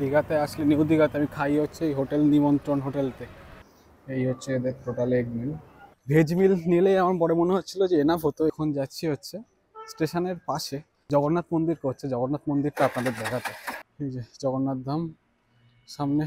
দীঘাতে আসলে নিউ দীঘাতে আমি খাই হচ্ছে এই হোটেল নিমন্ত্রণ হোটেলতে। এই হচ্ছে এদের টোটাল এগ মিল। ভেজ মিল নিলেই আমার পরে মনে হচ্ছিল যে এনাফ হতো। এখন যাচ্ছি হচ্ছে স্টেশনের পাশে জগন্নাথ মন্দির করছে, জগন্নাথ মন্দিরটা আপনাদের দেখাতে। এই যে জগন্নাথ ধাম সামনে।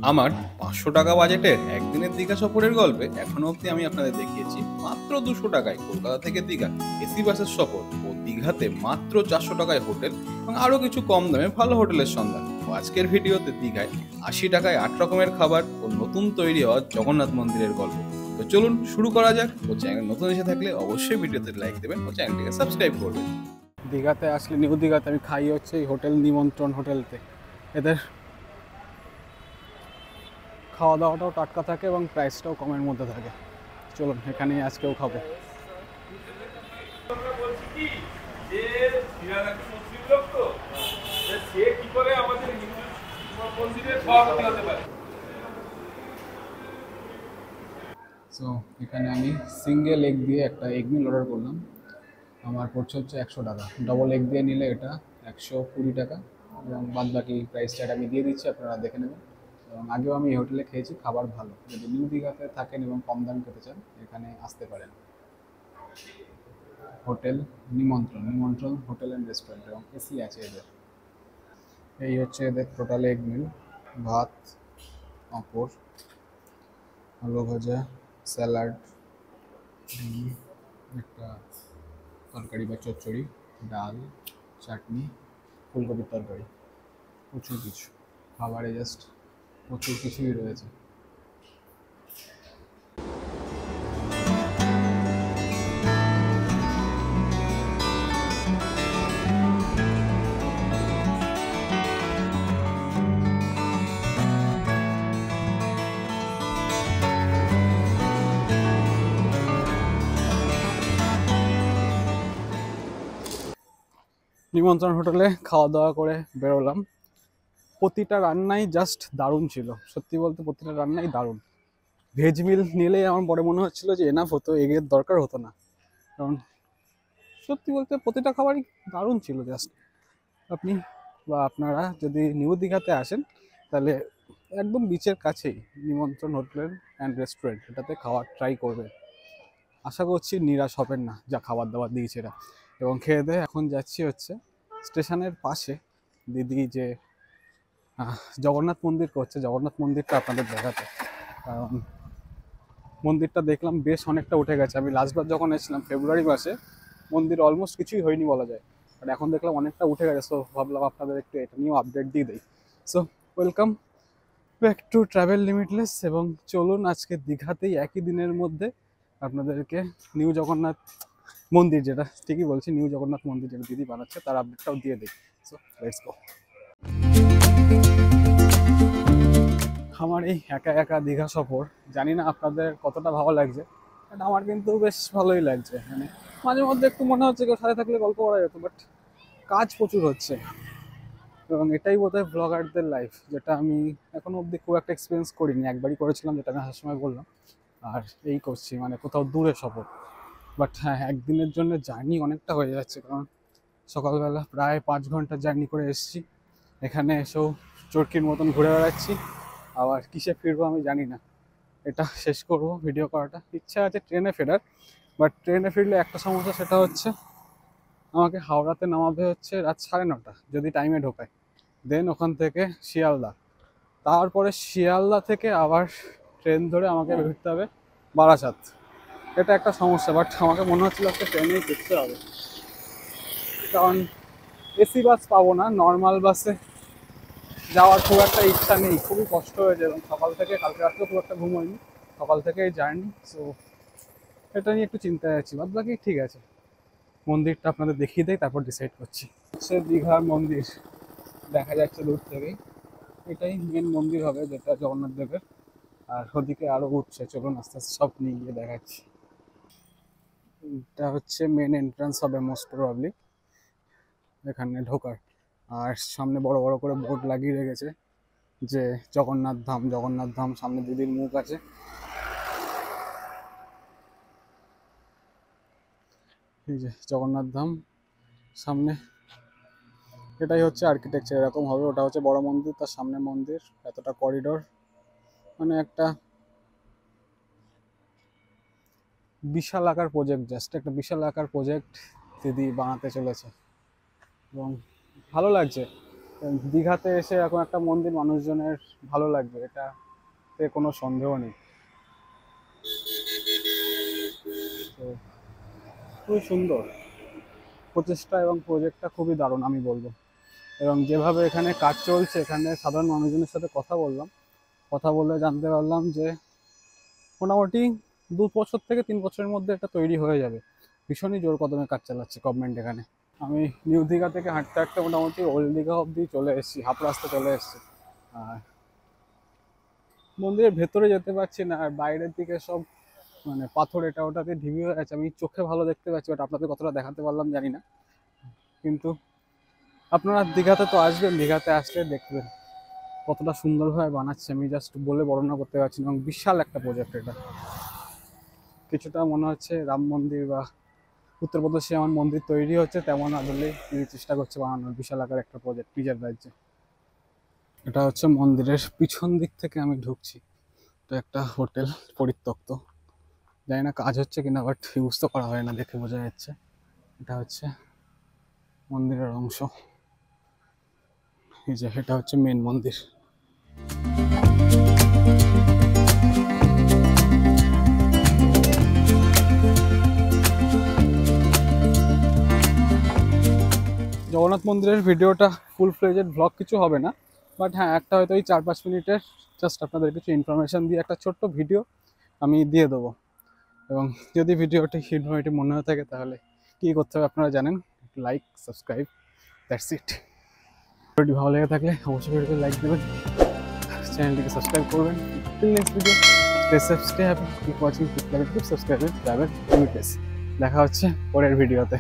আমার 500 টাকা বাজেটের একদিনের দীঘা সফরের গল্পে এখনো অবধি আমি আপনাদের দেখিয়েছি মাত্র 200 টাকায় কলকাতা থেকে দীঘা এসি বাসের সফর ও দীঘাতে মাত্র 400 টাকায় হোটেল এবং আরো কিছু কম দামে ভালো হোটেলের সন্ধান। ও আজকের ভিডিওতে দীঘায় 80 টাকায় 8 রকমের খাবার ও নতুন তৈরি হওয়া জগন্নাথ মন্দিরের গল্প। তো চলুন শুরু করা যাক। ও চ্যানেল নতুন এসে থাকলে অবশ্যই ভিডিওতে লাইক দেবেন ও চ্যানেলটিকে সাবস্ক্রাইব করবেন। দীঘাতে আসলে নিউ দীঘাতে আমি খাই হচ্ছে এই হোটেল নিমন্ত্রণ হোটেলতে। এদের খাওয়া দাওয়াটাও টাটকা থাকে এবং প্রাইসটাও কমের মধ্যে থাকে। চলুন এখানেই আজকেও খাবো। সো এখানে আমি সিঙ্গেল এগ দিয়ে একটা এগ মিল অর্ডার করলাম। আমার পড়ছে হচ্ছে 100 টাকা। ডবল এগ দিয়ে নিলে এটা 120 টাকা এবং বাদ বাকি প্রাইসটা আমি দিয়ে দিচ্ছি, আপনারা দেখে নেবেন। এবং আগেও আমি এই হোটেলে খেয়েছি, খাবার ভালো। যদি নিউ দীঘাতে থাকেন এবং কম দাম খেতে চান এখানে আসতে পারেন। হোটেল নিমন্ত্রণ, নিমন্ত্রণ হোটেল অ্যান্ড রেস্টুরেন্ট এবং এসি আছে এদের। এই হচ্ছে এদের টোটাল এগ মিল। ভাত, পাঁপড়, আলু ভাজা, স্যালাড, একটা তরকারি বা চচ্চড়ি, ডাল, চাটনি, ফুলকপির তরকারি, প্রচুর কিছু খাবারে জাস্ট প্রচুর কিছুই রয়েছে। নিমন্ত্রণ হোটেলে খাওয়া দাওয়া করে বেরোলাম। প্রতিটা রান্নাই জাস্ট দারুণ ছিল, সত্যি বলতে প্রতিটা রান্নাই দারুণ। ভেজ মিল নিলেই আমার পরে মনে হচ্ছিল যে এনাফ হতো, এগের দরকার হতো না। কারণ সত্যি বলতে প্রতিটা খাবারই দারুণ ছিল। জাস্ট আপনি বা আপনারা যদি নিউ দীঘাতে আসেন তাহলে একদম বিচের কাছেই নিমন্ত্রণ হোটেল অ্যান্ড রেস্টুরেন্ট, এটাতে খাওয়ার ট্রাই করবেন। আশা করছি নিরাশ হবেন না যা খাবার দাবার দিয়েছে এরা। এবং খেয়ে দিয়ে এখন যাচ্ছি হচ্ছে স্টেশনের পাশে দিদি যে জগন্নাথ মন্দির করছে, জগন্নাথ মন্দিরটা আপনাদের দেখাতে। কারণ মন্দিরটা দেখলাম বেশ অনেকটা উঠে গেছে। আমি লাস্টবার যখন এসেছিলাম ফেব্রুয়ারি মাসে, মন্দির অলমোস্ট কিছুই হয়নি বলা যায়, আর এখন দেখলাম অনেকটা উঠে গেছে। সো ভাবলাম আপনাদের একটু এটা নিয়েও আপডেট দিয়ে দিই। So welcome back to travel limitless. এবং চলুন আজকে দীঘাতেই একই দিনের মধ্যে আপনাদেরকে নিউ জগন্নাথ মন্দির, যেটা ঠিকই বলছি নিউ জগন্নাথ মন্দির যেটা দিদি বানাচ্ছে, তার আপডেটটাও দিয়ে দিই। So let's go. আমার এই একা একা দীঘা সফর জানি না আপনাদের কতটা ভালো লাগছে, বাট আমার কিন্তু বেশ ভালোই লাগছে। মানে মাঝে মধ্যে একটু মনে হচ্ছে কেউ সাথে থাকলে গল্প করা যেত, বাট কাজ প্রচুর হচ্ছে। এবং এটাই বোধহয় ব্লগারদের লাইফ, যেটা আমি এখনো অবধি খুব একটা এক্সপিরিয়েন্স করিনি। একবারই করেছিলাম, যেটা আমি আসার সময় বললাম, আর এই করছি মানে কোথাও দূরে সফর। বাট হ্যাঁ, একদিনের জন্য জার্নি অনেকটা হয়ে যাচ্ছে। কারণ সকালবেলা প্রায় 5 ঘন্টা জার্নি করে এসেছি, এখানে এসেও চরকির মতন ঘুরে বেড়াচ্ছি। আবার কিসে ফিরবো আমি জানি না। এটা শেষ করব ভিডিও করাটা, ইচ্ছা আছে ট্রেনে ফেরার। বাট ট্রেনে ফিরলে একটা সমস্যা, সেটা হচ্ছে আমাকে হাওড়াতে নামাবে হচ্ছে রাত 9:30 যদি টাইমে ঢোকায়। দেন ওখান থেকে শিয়ালদা, তারপরে শিয়ালদা থেকে আবার ট্রেন ধরে আমাকে ফিরতে হবে বারাসাত। এটা একটা সমস্যা, বাট আমাকে মনে হচ্ছিল একটা ট্রেনেই ফিরতে হবে। কারণ এসি বাস পাবো না, নর্মাল বাসে যাওয়ার খুব একটা ইচ্ছা নেই, খুবই কষ্ট হয়ে যায়। এবং সকাল থেকে কালকে রাত্রে খুব একটা ঘুম হয়নি, সকাল থেকে জার্নি। সো এটা নিয়ে একটু চিন্তায় আছি। বাদ বাকি ঠিক আছে, মন্দিরটা আপনাদের দেখিয়ে দেয় তারপর ডিসাইড করছি। হচ্ছে দীঘার মন্দির দেখা যাচ্ছে দূর থেকেই, এটাই মেন মন্দির হবে যেটা জগন্নাথ দেবের। আর ওদিকে আরো উঠছে, চলুন আস্তে আস্তে সব নিয়ে গিয়ে দেখাচ্ছি। এটা হচ্ছে মেন এন্ট্রান্স হবে মোস্ট প্রবাবলি এখানে ঢোকার। আর সামনে বড় বড় করে বোর্ড লাগিয়ে রেখেছে যে জগন্নাথ ধাম, জগন্নাথ ধাম। সামনে দিদির মুখ আছে। এই যে জগন্নাথ ধাম সামনে। এটাই হচ্ছে আর্কিটেকচার, এরকম হবে। ওটা হচ্ছে বড় মন্দির, তার সামনে মন্দির, এতটা করিডোর, মানে একটা বিশাল আকার প্রজেক্ট, জাস্ট একটা বিশাল আকার প্রজেক্ট দিদি বানাতে চলেছে। এবং ভালো লাগছে দীঘাতে এসে এরকম একটা মন্দির মানুষজনের ভালো লাগবে, এটাতে কোনো সন্দেহ নেই। তো খুবই সুন্দর প্রচেষ্টা এবং প্রজেক্টটা খুবই দারুণ আমি বলবো। এবং যেভাবে এখানে কাজ চলছে, এখানে সাধারণ মানুষজনের সাথে কথা বললাম, কথা বলে জানতে পারলাম যে মোটামুটি 2 বছর থেকে 3 বছরের মধ্যে এটা তৈরি হয়ে যাবে। ভীষণই জোর কদমে কাজ চালাচ্ছে গভর্নমেন্ট এখানে। আমি নিউ দীঘা থেকে হাঁটতে হাঁটতে মোটামুটি ওল্ড দীঘা অবধি চলে এসেছি, হাফ রাস্তা চলে এসেছি। আর মন্দিরের ভেতরে যেতে পারছি না, আর বাইরের দিকে সব মানে পাথর এটা ওটাতে ঢিবি হয়ে আছে। আমি চোখে ভালো দেখতে পাচ্ছি, বাট আপনাদের কতটা দেখাতে পারলাম জানি না। কিন্তু আপনারা দীঘাতে তো আসবেন, দীঘাতে আসলে দেখবেন কতটা সুন্দরভাবে বানাচ্ছে। আমি জাস্ট বলে বর্ণনা করতে পারছি না। এবং বিশাল একটা প্রজেক্ট এটা, কিছুটা মনে হচ্ছে রাম মন্দির বা উত্তরপ্রদেশে যেমন মন্দির তৈরি হচ্ছে তেমন আসলে তিনি চেষ্টা করছে বানানোর বিশাল আকার একটা প্রজেক্ট নিজের রাজ্যে। এটা হচ্ছে মন্দিরের পিছন দিক থেকে আমি ঢুকছি। এটা একটা হোটেল পরিত্যক্ত, জানি না কাজ হচ্ছে কিনা, বাট ইউজ তো করা হয় না দেখে বোঝা যাচ্ছে। এটা হচ্ছে মন্দিরের অংশ, এই যে এটা হচ্ছে মেন মন্দির। জগন্নাথ মন্দিরের ভিডিওটা ফুল ফ্লেজেড ব্লগ কিছু হবে না, বাট হ্যাঁ একটা হয়তো এই 4-5 মিনিটের জাস্ট আপনাদের কিছু ইনফরমেশন দিয়ে একটা ছোট্ট ভিডিও আমি দিয়ে দেবো। এবং যদি ভিডিওটি ইনফরমেটিভ মনে হয়ে থাকে তাহলে কী করতে হবে আপনারা জানেন, লাইক, সাবস্ক্রাইব, দ্যাটস ইট। ভিডিওটি ভালো লেগে থাকলে অবশ্যই ভিডিওতে লাইক দেবেন, চ্যানেলটিকে সাবস্ক্রাইব করবেন। Till next video, stay safe, stay happy, keep watching, keep liking, keep subscribing, travel limitless. দেখা হচ্ছে পরের ভিডিওতে।